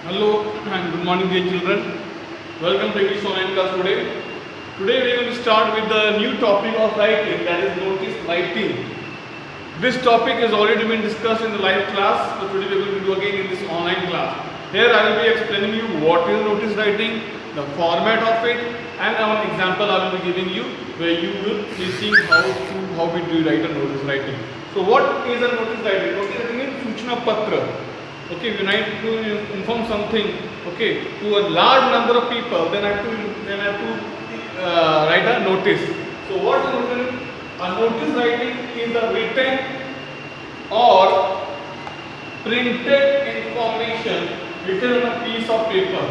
Hello and good morning dear children. Welcome to English online class today. Today we are going to start with the new topic of writing, that is notice writing. This topic has already been discussed in the live class, so today we are going to do again in this online class. Here I will be explaining you what is notice writing, the format of it, and an example I will be giving you where you will be seeing how we do write a notice writing. So what is a notice writing? Notice writing is Suchna Patra. Okay, we need to inform something, okay, to a large number of people, then I have to write a notice. So what is notice? A notice writing is a written or printed information written on a piece of paper.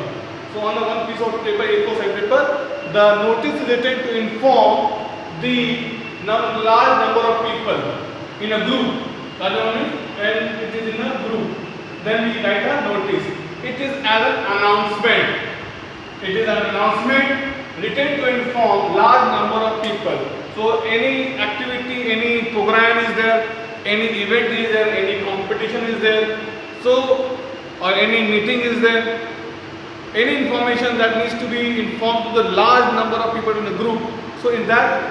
So on a one piece of paper, A4 size paper, the notice is written to inform the large number of people in a group. That means when it is in a group, then we write a notice. It is as an announcement. It is an announcement written to inform large number of people. So any activity, any program is there, any event is there, any competition is there, so or any meeting is there, any information that needs to be informed to the large number of people in a group. So in that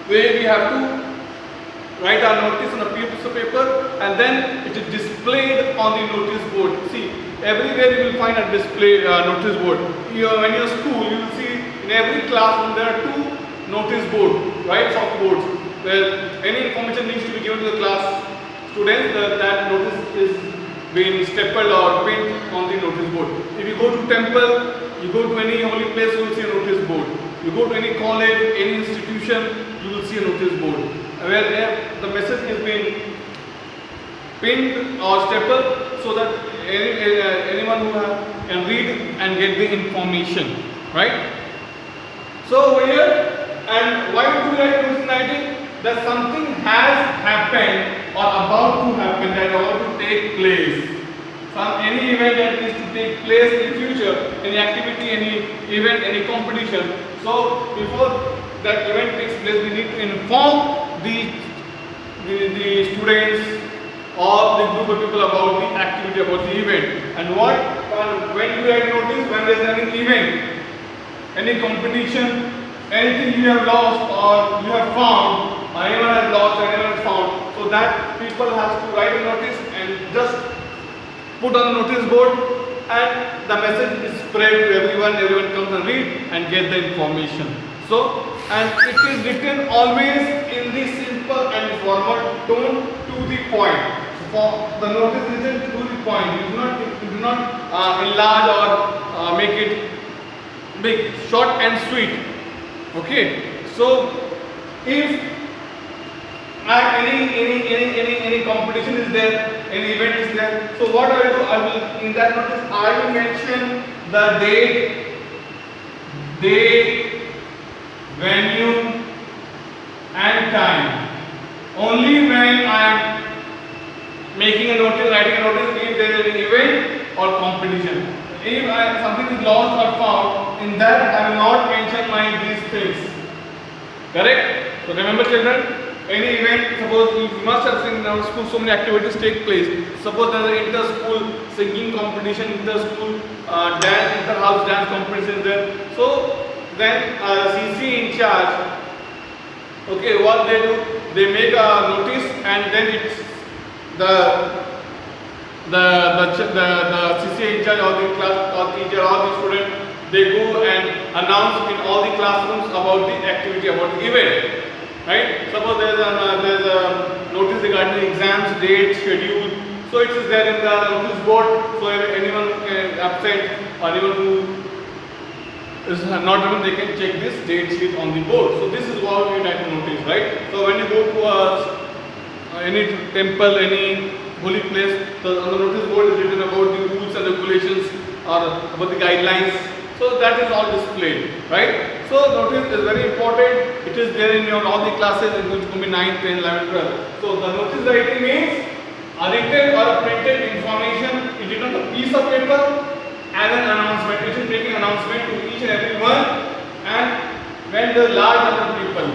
way we have to write our notice on a piece of paper and then it is displayed on the notice board. See, everywhere you will find a display notice board. When you are in school, you will see in every classroom there are two notice boards, right, soft boards, where any information needs to be given to the class students. That notice is being stapled or pinned on the notice board. If you go to temple, you go to any holy place, you will see a notice board. You go to any college, any institution, you will see a notice board, where the message is being pinned or stapled so that anyone who can read and get the information, right? So over here, and why do we write notice writing? That something has happened or about to happen, that about to take place. Any event that needs to take place in the future, any activity, any event, any competition. So before that event takes place, we need to inform the students or the group of people about the activity, about the event. And when do we write notice? When there is any event, any competition, anything you have lost or you have found, or anyone has lost or anyone has found. So that people have to write a notice and just put on the notice board, and the message is spread to everyone. Everyone comes and read and get the information. So, and it is written always in the simple and formal tone to the point. For the notice is written to the point. You do not enlarge or make it big, short and sweet. Okay. So, if any competition is there, any event is there, so what I will do? I will, in that notice, I will mention the date, venue and time. Only when I am making a notice, writing a notice, if there is an event or competition. If something is lost or found, in that I will not mention these things. Correct? So remember children, any event, suppose you must have seen in our school so many activities take place. Suppose there is an inter-school singing competition, inter-school dance, inter-house dance competition there. So then CC in charge, okay, what they do, they make a notice and then it's the CC in charge or the class or teacher or the student, they go and announce in all the classrooms about the activity, about the event. Right? Suppose there is a notice regarding the exams, date, schedule. So it is there in the notice board. So anyone who can absent or anyone who is not even, they can check this date sheet on the board. So this is what we write notice, right? So when you go to any temple, any holy place, so on the notice board is written about the rules and regulations or about the guidelines. So that is all displayed, right? So notice is very important. It is there in your all the classes. It's going to be 9, 10, 11, 12. So the notice writing means a written or a printed information is written on a piece of paper as an announcement. It is making announcement to each and every one. And when the large number of people,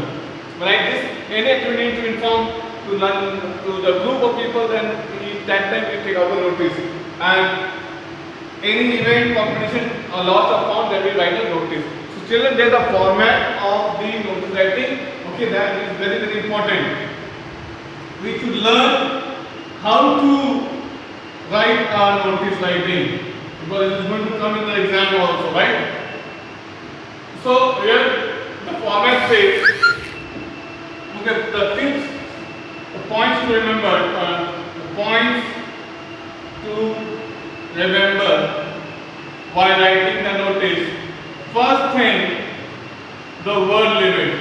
like this, any activity to inform to the group of people, then that time we take our notice. And any event, competition or loss of found, then we write a notice. So children, there is a format of the notice writing. Okay, that is very very important. We should learn how to write a notice writing, because it is going to come in the exam also, right? So here the format says, okay, the tips, the points to remember, the points to remember while writing the notice. First thing, the word limit.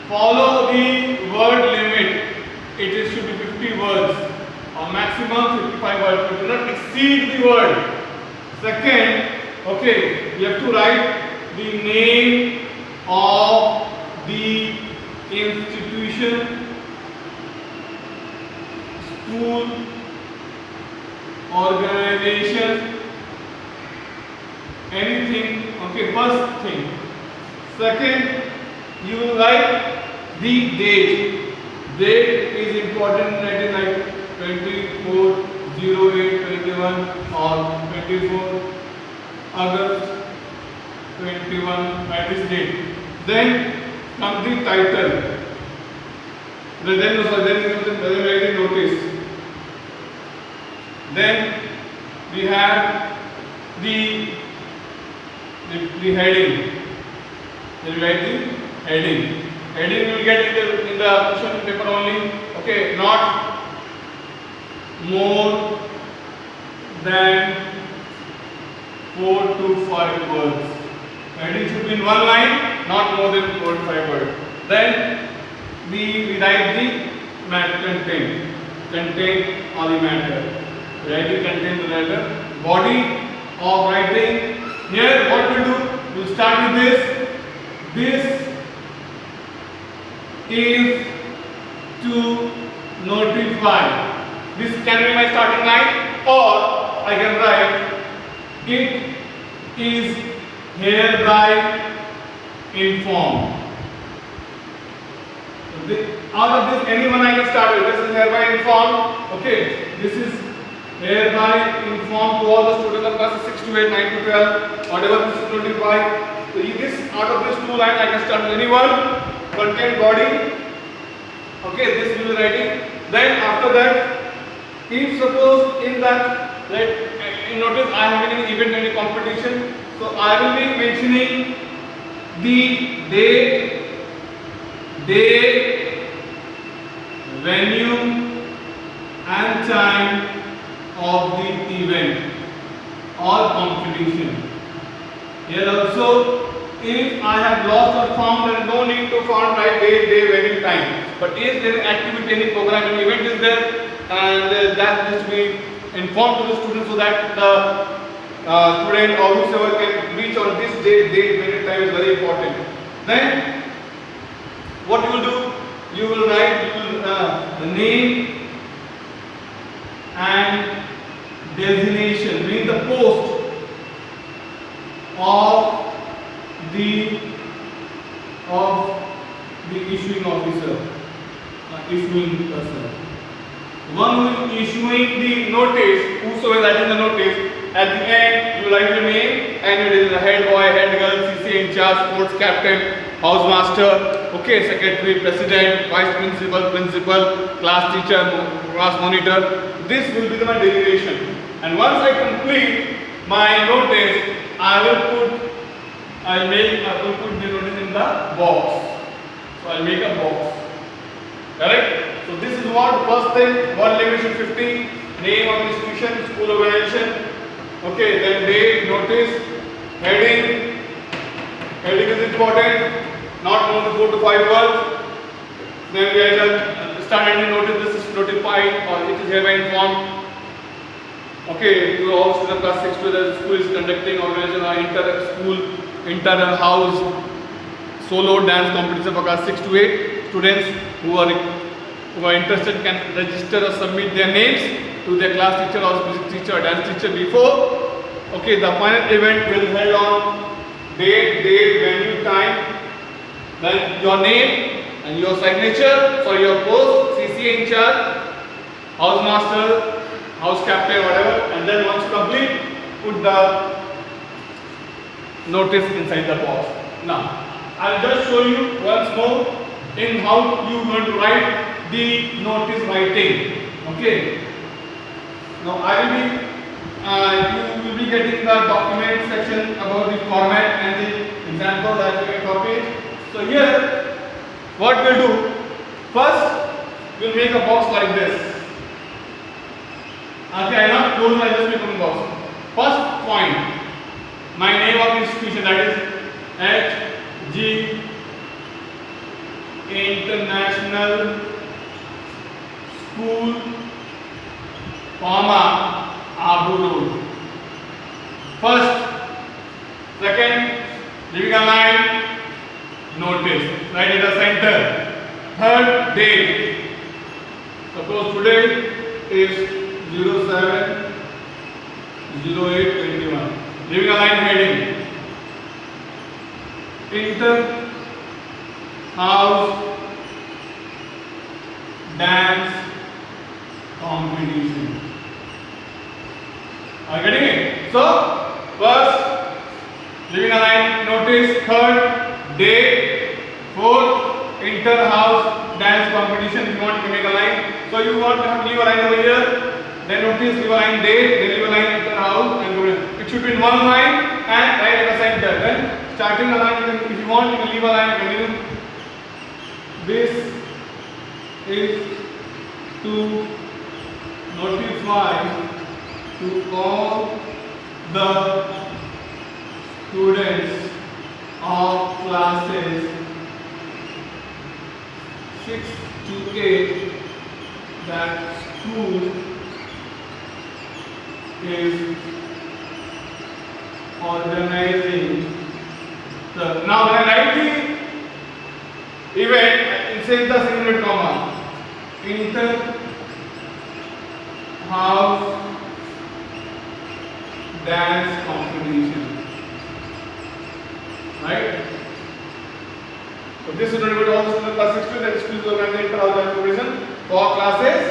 Follow the word limit. It should be 50 words or maximum 55 words, but do not exceed the word. Second, okay, you have to write the name of the institution, school, organization, anything. Okay, first thing. Second, you will write the date. Date is important. That is like 24/08/21 or 24 August 21, at this date. Then comes the title. Then writing notice. Then we have the heading. Then we write the heading. Heading you will get in the question paper only. Okay, not more than 4 to 5 words. Heading should be in one line, not more than 4 to 5 words. Then we write the content or the matter. Write the content, the matter. Body of writing. Here, what we do? We'll start with this. This is to notify. This can be my starting line, or I can write it is hereby informed. Out of this, anyone I can start with. This is hereby informed. Okay, this is hereby informed to all the students of classes 6 to 8, 9 to 12, whatever this is notified. So this, out of this two lines I can start with anyone. Content, body. Okay, this will be writing. Then after that, if suppose in that, in notice I have any event, any competition, so I will be mentioning the date, venue and time of the event or competition. Here also, if I have lost or found, there is no need to find right date, day, venue, time. But if there is activity, any program, any event is there, and that needs to be informed to the student, so that the student or whoever can reach on this date, venue, time is very important. Then what you will do? You will write the name and designation, means the post of the issuing officer, issuing person. One who is issuing the notice, whosoever writing the notice, at the end you write your name, and it is the head boy, head girl, CC in charge, sports captain, housemaster, okay, secretary, president, vice principal, principal, class teacher, class monitor. This will be my designation. And once I complete my notice, I will put the notice in the box. So I will make a box. Correct? So this is what first thing, one limitation 50, name of institution, school organization. Okay, then date, notice, heading. Heading is important, not more than 4 to 5 words. Then we have start ending notice, this is notified or it is hereby informed. Okay, to all students class 6 to the school is conducting organization or inter-school, inter-house solo dance competition for class 6 to 8. Students who are interested can register or submit their names to their class teacher or music teacher or dance teacher before. Okay, the final event will held on date, venue, time, then your name and your signature for your post, CC in charge, house master, house captain, whatever, and then once you complete, put the notice inside the box. Now, I'll just show you once more in how you going to write the notice writing. Okay. Now, you will be getting the document section about the format and the example that you can copy. So here, what we'll do, first we'll make a box like this. Okay, I not close, I just make a box. First point, my name of institution, that is HG International School, comma, Abu Road. First, second, leaving a line, notice, right at the center. Third, date. Suppose today is 07/08/21. Leaving a line heading. Inter House Dance Competition. Are you getting it? So, first, leaving a line, notice. Third, date. Fourth, inter-house dance competition. You want to make a line. So, you want to have leave a line over here. Then notice, leave a line, date. Then leave a line, inter-house. And it should be in one line and right at the center. Then, starting a line, if you want, you can leave a line. Continue. This is to notify to all the students of classes 6 to 8 that school is organizing the. Now when I write the event, insert the single comma. Inter House Dance Competition. Right? So this is going to be also in the class 6 that school is organizing inter-house dance competition for classes.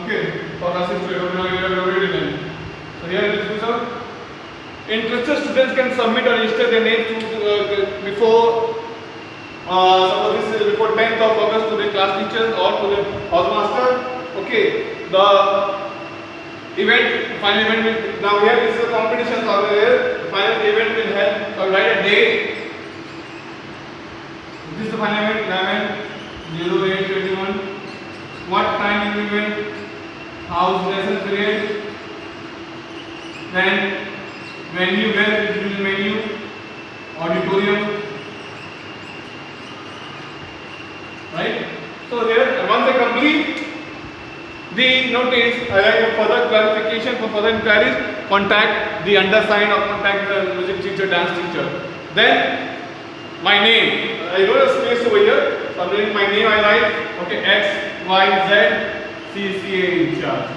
Okay, for class 6 we have already done. So here it is. Interested students can submit or register their name to before. Suppose this is before 10th of August to the class teachers or to the housemaster. Okay, the event, final event will, now here this is a competition, so here the final event will have, so write a date. This is the final event, 11/08/21. What time is the event? House lesson period. Then venue, where it will be venue, auditorium. Right? So here, once I complete the notice, I write a further clarification. For further inquiries, contact the undersigned or contact the music teacher, dance teacher. Then my name, I wrote a space over here. So I'm writing my name, I write, okay, X, Y, Z, CCA in charge.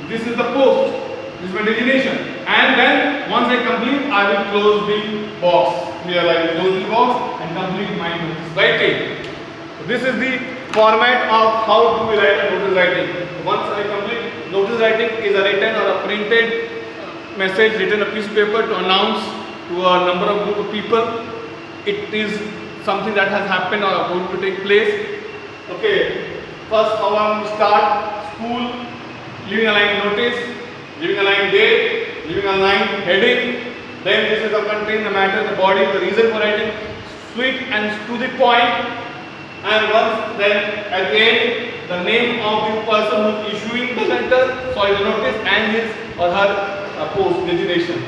This is the post, this is my designation. And then once I complete, I will close the box. Here I will close the box and complete my notice writing. So this is the format of how do we write a notice writing. Once I complete, notice writing is a written or a printed message written on a piece of paper to announce to a number of group of people. It is something that has happened or going to take place. Okay, first how I am start school, leaving a line notice, leaving a line date, leaving a line heading. Then this is the content, the matter, the body, the reason for writing, sweet and to the point. And once then at the end, the name of the person who is issuing the letter, sorry, the notice, and his or her post designation.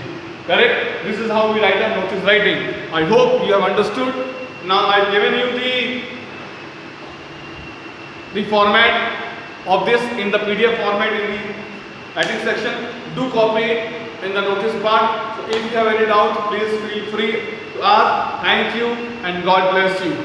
Correct? This is how we write a notice writing. I hope you have understood. Now I have given you the format of this in the PDF format in the writing section. Do copy it in the notice part. So if you have any doubt, please feel free to ask. Thank you and God bless you.